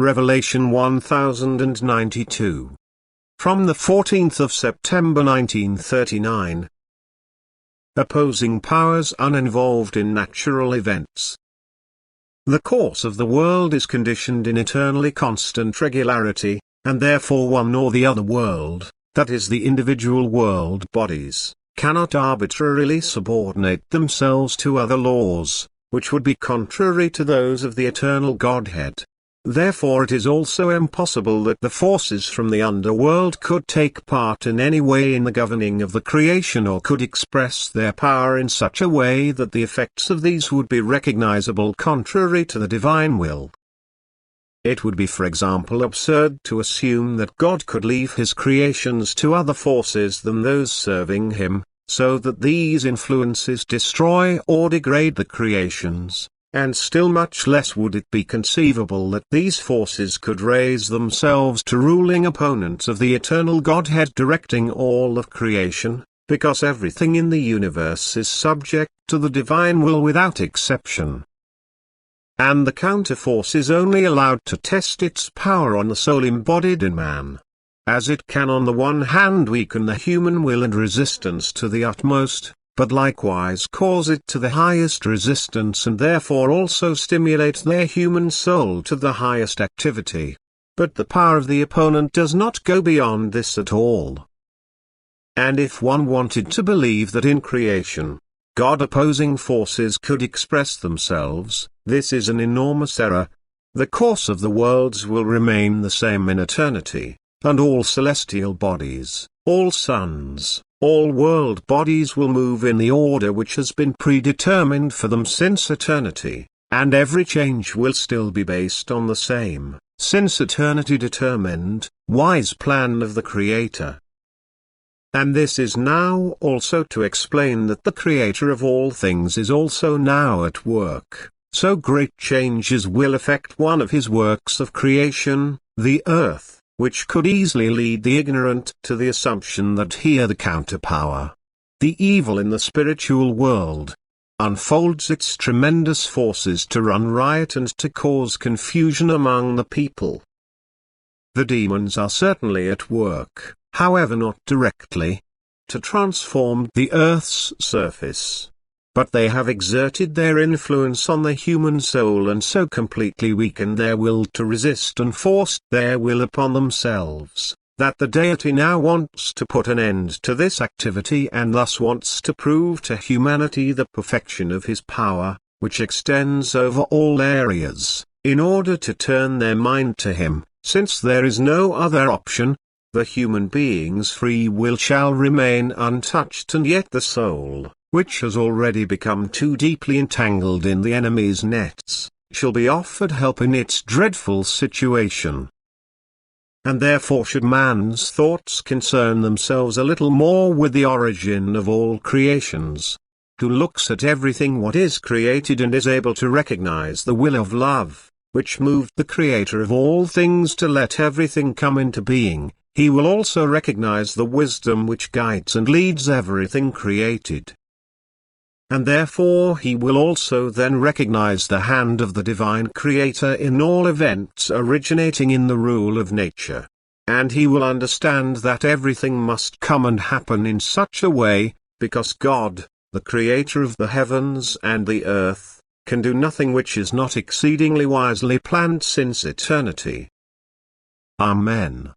Revelation 1092. From the 14th of September 1939. Opposing powers uninvolved in natural events. The course of the world is conditioned in eternally constant regularity, and therefore one or the other world, that is the individual world bodies, cannot arbitrarily subordinate themselves to other laws, which would be contrary to those of the eternal Godhead. Therefore it is also impossible that the forces from the underworld could take part in any way in the governing of the creation or could express their power in such a way that the effects of these would be recognizable contrary to the divine will. It would be, for example, absurd to assume that God could leave his creations to other forces than those serving him, so that these influences destroy or degrade the creations. And still much less would it be conceivable that these forces could raise themselves to ruling opponents of the eternal Godhead directing all of creation, because everything in the universe is subject to the divine will without exception. And the counterforce is only allowed to test its power on the soul embodied in man. As it can on the one hand weaken the human will and resistance to the utmost, but likewise cause it to the highest resistance and therefore also stimulate their human soul to the highest activity. But the power of the opponent does not go beyond this at all. And if one wanted to believe that in creation, God-opposing forces could express themselves, this is an enormous error. The course of the worlds will remain the same in eternity, and all celestial bodies, all suns, all world bodies will move in the order which has been predetermined for them since eternity, and every change will still be based on the same, since eternity determined, wise plan of the Creator. And this is now also to explain that the Creator of all things is also now at work, so great changes will affect one of his works of creation, the earth, which could easily lead the ignorant to the assumption that he, the counterpower, the evil in the spiritual world, unfolds its tremendous forces to run riot and to cause confusion among the people. The demons are certainly at work, however not directly, to transform the earth's surface. But they have exerted their influence on the human soul and so completely weakened their will to resist and forced their will upon themselves, that the deity now wants to put an end to this activity and thus wants to prove to humanity the perfection of his power, which extends over all areas, in order to turn their mind to him, since there is no other option. The human being's free will shall remain untouched and yet the soul, which has already become too deeply entangled in the enemy's nets, shall be offered help in its dreadful situation. And therefore should man's thoughts concern themselves a little more with the origin of all creations, who looks at everything what is created and is able to recognize the will of love, which moved the Creator of all things to let everything come into being, he will also recognize the wisdom which guides and leads everything created. And therefore he will also then recognize the hand of the divine Creator in all events originating in the rule of nature. And he will understand that everything must come and happen in such a way, because God, the Creator of the heavens and the earth, can do nothing which is not exceedingly wisely planned since eternity. Amen.